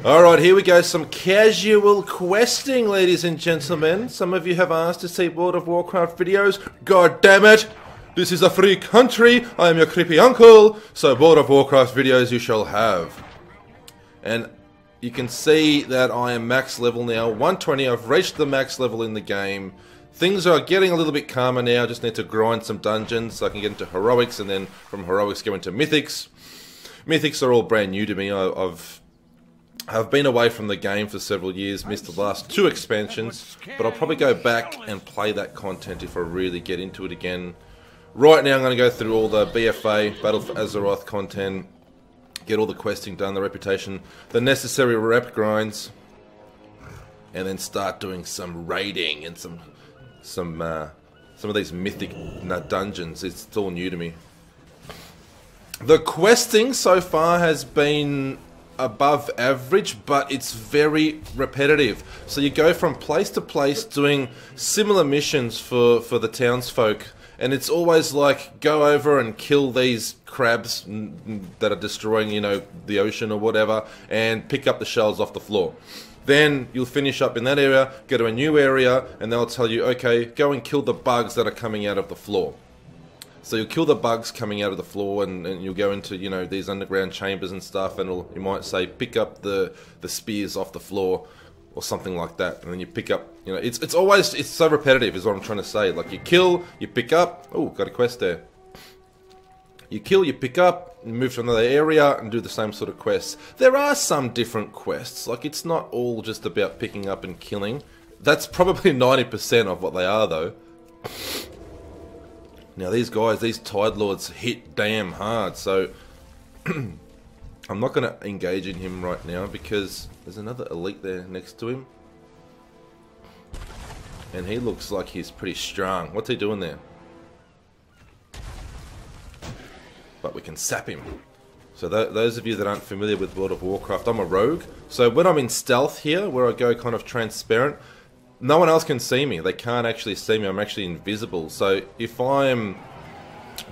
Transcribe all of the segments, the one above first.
Alright, here we go. Some casual questing, ladies and gentlemen. Some of you have asked to see World of Warcraft videos. God damn it! This is a free country. I am your creepy uncle. So World of Warcraft videos you shall have. And you can see that I am max level now. 120. I've reached the max level in the game. Things are getting a little bit calmer now. I just need to grind some dungeons so I can get into heroics, and then from heroics go into mythics. Mythics are all brand new to me. I've been away from the game for several years, missed the last 2 expansions, but I'll probably go back and play that content if I really get into it again. Right now I'm going to go through all the BFA, Battle For Azeroth content, get all the questing done, the reputation, the necessary rep grinds, and then start doing some raiding and some of these mythic dungeons. It's all new to me. The questing so far has been above average, but it's very repetitive. So you go from place to place doing similar missions for the townsfolk, and it's always like go over and kill these crabs that are destroying, you know, the ocean or whatever, and pick up the shells off the floor. Then you'll finish up in that area, go to a new area, and they'll tell you, okay, go and kill the bugs that are coming out of the floor. So you'll kill the bugs coming out of the floor, and you'll go into, you know, these underground chambers and stuff, and you might say, pick up the spears off the floor, or something like that. And then you pick up, you know, it's so repetitive is what I'm trying to say. Like you kill, you pick up, oh, got a quest there. You kill, you pick up, you move to another area and do the same sort of quests. There are some different quests, like it's not all just about picking up and killing. That's probably 90% of what they are though. Now these guys, these Tide Lords hit damn hard, so I'm not going to engage in him right now because there's another elite there next to him. And he looks like he's pretty strong. What's he doing there? But we can sap him. So those of you that aren't familiar with World of Warcraft, I'm a rogue. So when I'm in stealth here, where I go kind of transparent, no one else can see me. They can't actually see me. I'm actually invisible. So if I'm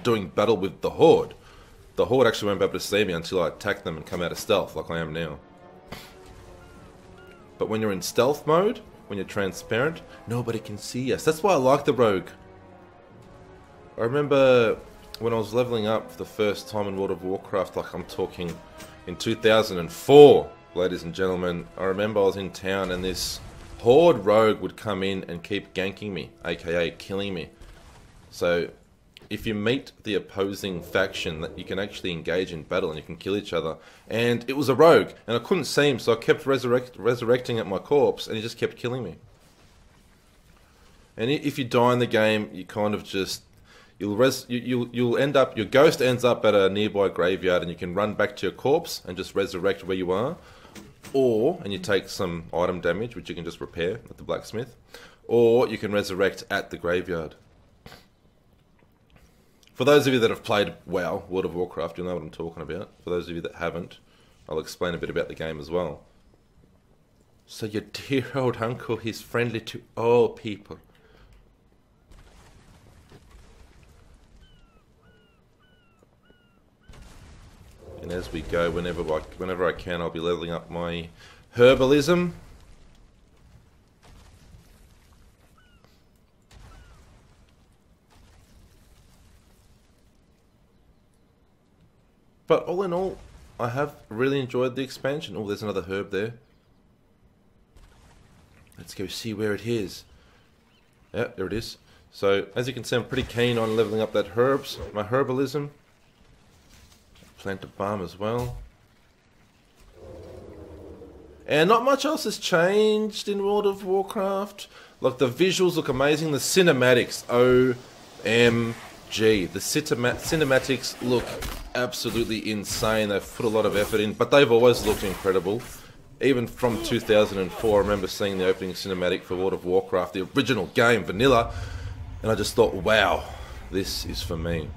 doing battle with the Horde actually won't be able to see me until I attack them and come out of stealth like I am now. But when you're in stealth mode, when you're transparent, nobody can see us. That's why I like the rogue. I remember when I was leveling up for the first time in World of Warcraft, like I'm talking in 2004, ladies and gentlemen, I remember I was in town and this Horde rogue would come in and keep ganking me, aka killing me. So if you meet the opposing faction, that you can actually engage in battle and you can kill each other. And it was a rogue, and I couldn't see him, so I kept resurrecting at my corpse, and he just kept killing me. And if you die in the game, you kind of just you'll end up, your ghost ends up at a nearby graveyard, and you can run back to your corpse and just resurrect where you are. And you take some item damage, which you can just repair at the blacksmith, or you can resurrect at the graveyard. For those of you that have played WoW, World of Warcraft, you'll know what I'm talking about. For those of you that haven't, I'll explain a bit about the game as well. So your dear old uncle is friendly to all people. And as we go, whenever I can, I'll be leveling up my herbalism. But all in all, I have really enjoyed the expansion. Oh, there's another herb there. Let's go see where it is. Yeah, there it is. So, as you can see, I'm pretty keen on leveling up that my herbalism. Plant a balm as well. And not much else has changed in World of Warcraft. Like, the visuals look amazing. The cinematics, OMG. The cinematics look absolutely insane. They've put a lot of effort in, but they've always looked incredible. Even from 2004, I remember seeing the opening cinematic for World of Warcraft, the original game, vanilla, and I just thought, wow, this is for me.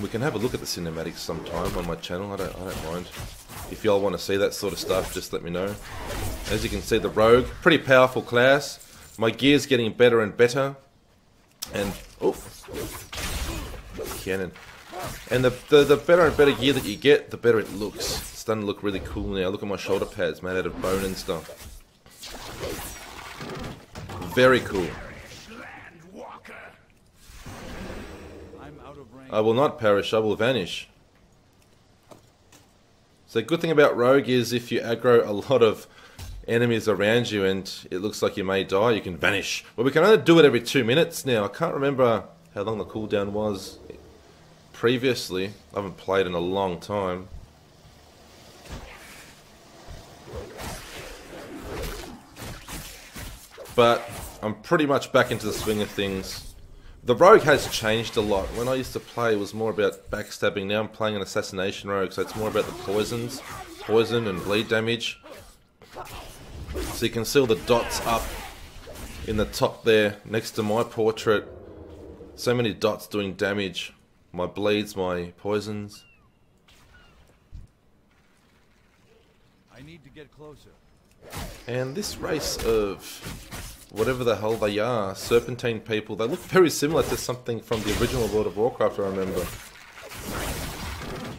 We can have a look at the cinematics sometime on my channel. I don't mind. If y'all want to see that sort of stuff, just let me know. As you can see, the rogue, pretty powerful class. My gear's getting better and better. And oh, cannon. And the better and better gear that you get, the better it looks. It's starting to look really cool now. Look at my shoulder pads made out of bone and stuff. Very cool. I will not perish, I will vanish. So the good thing about Rogue is if you aggro a lot of enemies around you and it looks like you may die, you can vanish. Well, we can only do it every 2 minutes now. I can't remember how long the cooldown was previously. I haven't played in a long time. But I'm pretty much back into the swing of things. The rogue has changed a lot. When I used to play, it was more about backstabbing. Now I'm playing an assassination rogue, so it's more about the poison and bleed damage. So you can see all the dots up in the top there, next to my portrait. So many dots doing damage. My bleeds, my poisons. I need to get closer. And this race of whatever the hell they are, serpentine people, they look very similar to something from the original World of Warcraft, I remember.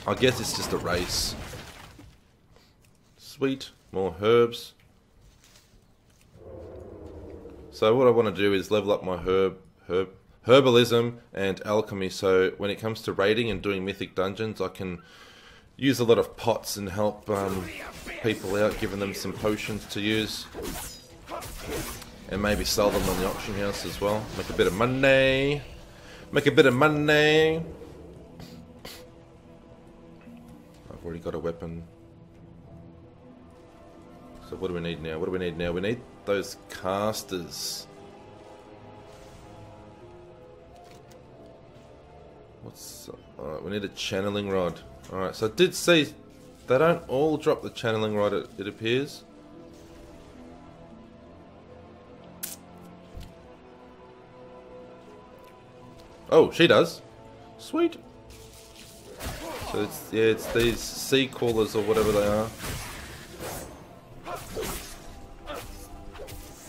I guess it's just a race. Sweet, more herbs. So what I want to do is level up my herbalism and alchemy, so when it comes to raiding and doing mythic dungeons, I can use a lot of pots and help people out, giving them some potions to use. And maybe sell them on the auction house as well. Make a bit of money. Make a bit of money. I've already got a weapon. So what do we need now? What do we need now? We need those casters. Alright, we need a channeling rod. Alright, so I did see they don't all drop the channeling rod, it appears. Oh, she does. Sweet. So it's these sea crawlers or whatever they are.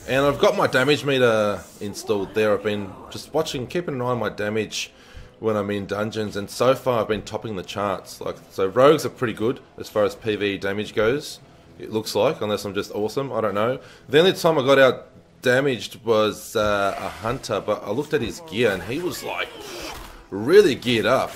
And I've got my damage meter installed there. I've been just watching, keeping an eye on my damage when I'm in dungeons, and so far I've been topping the charts. So rogues are pretty good as far as PvE damage goes. It looks like, unless I'm just awesome. I don't know. The only time I got out damaged was a hunter, but I looked at his gear and he was like really geared up.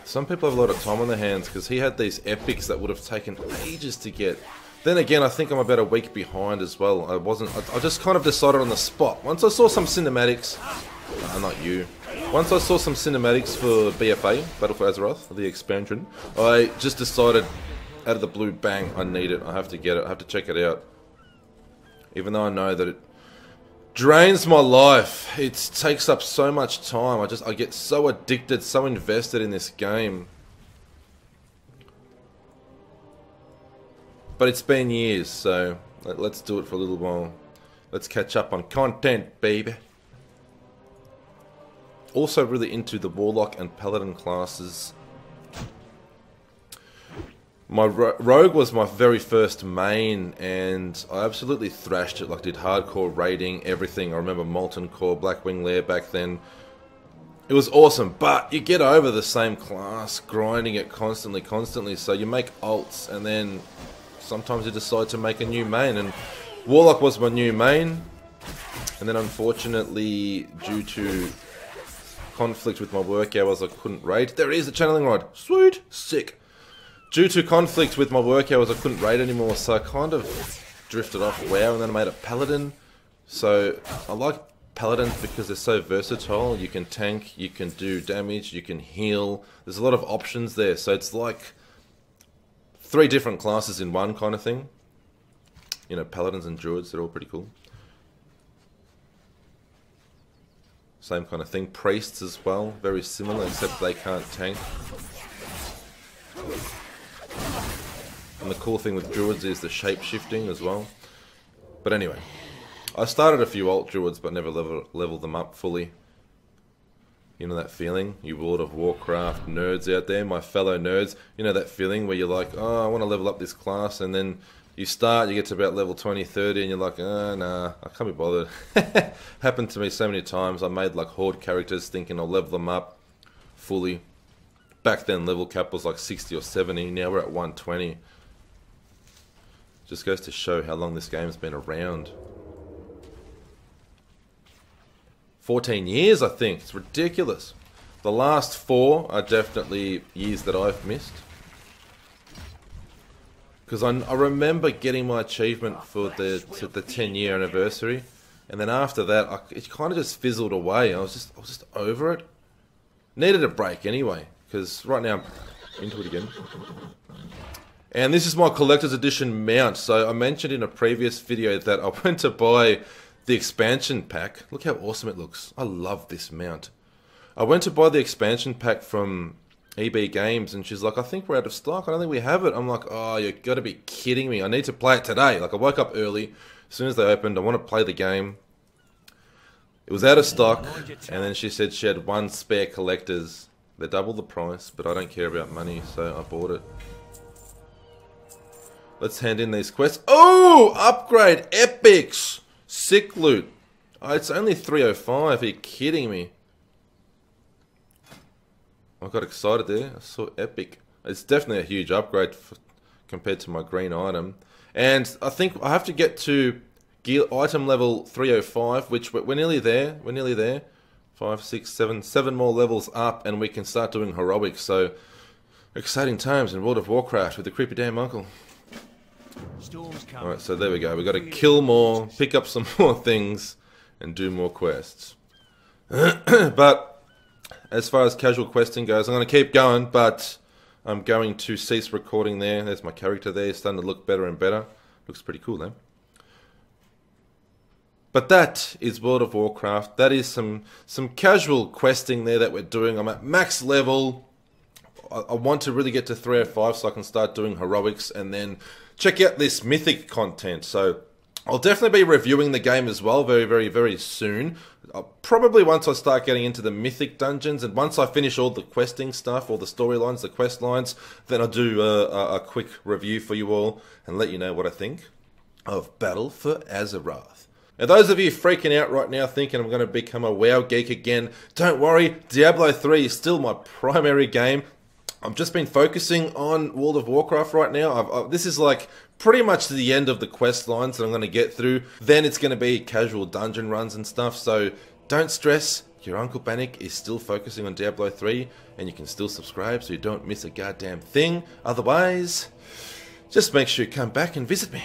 Some people have a lot of time on their hands because he had these epics that would have taken ages to get. Then again, I think I'm about a week behind as well. I just kind of decided on the spot. Once I saw some cinematics, not you. Once I saw some cinematics for BFA, Battle For Azeroth, the expansion, I just decided out of the blue, bang, I need it. I have to get it. I have to check it out. Even though I know that it drains my life. It takes up so much time. I get so addicted, so invested in this game. But it's been years, so let's do it for a little while. Let's catch up on content, baby. Also really into the Warlock and Paladin classes. My Rogue was my very first main, and I absolutely thrashed it. Like, did hardcore raiding, everything. I remember Molten Core, Blackwing Lair back then. It was awesome, but you get over the same class, grinding it constantly. So you make alts, and then sometimes you decide to make a new main. And Warlock was my new main, and then unfortunately, due to conflict with my work hours, I couldn't raid. There is a channeling rod. Sweet, sick. Due to conflict with my work hours, I couldn't raid anymore, so I kind of drifted off WoW, and then I made a Paladin. So I like Paladins because they're so versatile. You can tank, you can do damage, you can heal. There's a lot of options there, so it's like 3 different classes in one kind of thing. You know, Paladins and Druids, they're all pretty cool. Same kind of thing. Priests as well, very similar, except they can't tank. And the cool thing with Druids is the shape-shifting as well. But anyway, I started a few alt Druids but never leveled them up fully. You know that feeling? You World of Warcraft nerds out there, my fellow nerds. You know that feeling where you're like, oh, I want to level up this class, and then you start, you get to about level 20, 30, and you're like, oh, nah, I can't be bothered. Happened to me so many times. I made like horde characters thinking I'll level them up. fully. Back then level cap was like 60 or 70, now we're at 120. Just goes to show how long this game's been around. 14 years, I think. It's ridiculous. The last 4 are definitely years that I've missed. Because I remember getting my achievement for the 10-year anniversary, and then after that, it kind of just fizzled away. I was just over it. Needed a break anyway, because right now I'm into it again. And this is my collector's edition mount. So I mentioned in a previous video that I went to buy the expansion pack. Look how awesome it looks. I love this mount. I went to buy the expansion pack from EB Games, and she's like, I think we're out of stock. I don't think we have it. I'm like, oh, you got to be kidding me. I need to play it today. Like, I woke up early. As soon as they opened, I want to play the game. It was out of stock, and then she said she had 1 spare collector's. They're double the price, but I don't care about money, so I bought it. Let's hand in these quests. Oh, upgrade epics. Sick loot. Oh, it's only 305. Are you kidding me? I got excited there. I saw epic. It's definitely a huge upgrade compared to my green item. And I think I have to get to gear item level 305, which we're nearly there. We're nearly there. 5, 6, 7 more levels up, and we can start doing heroics. So exciting times in World of Warcraft with the creepy damn uncle. Alright, so there we go. We've got to kill more, pick up some more things, and do more quests. But as far as casual questing goes, I'm going to keep going, but I'm going to cease recording there. There's my character there. It's starting to look better and better. Looks pretty cool, though. But that is World of Warcraft. That is some casual questing there that we're doing. I'm at max level. I want to really get to 305 so I can start doing heroics and then check out this mythic content. So I'll definitely be reviewing the game as well very soon. Probably once I start getting into the mythic dungeons, and once I finish all the questing stuff, all the storylines, the quest lines, then I'll do a quick review for you all and let you know what I think of Battle for Azeroth. Now, those of you freaking out right now thinking I'm going to become a WoW geek again, don't worry, Diablo 3 is still my primary game. I've just been focusing on World of Warcraft right now. This is like pretty much the end of the quest lines that I'm going to get through. Then it's going to be casual dungeon runs and stuff, so don't stress. Your Uncle Bannick is still focusing on Diablo 3, and you can still subscribe so you don't miss a goddamn thing. Otherwise, just make sure you come back and visit me.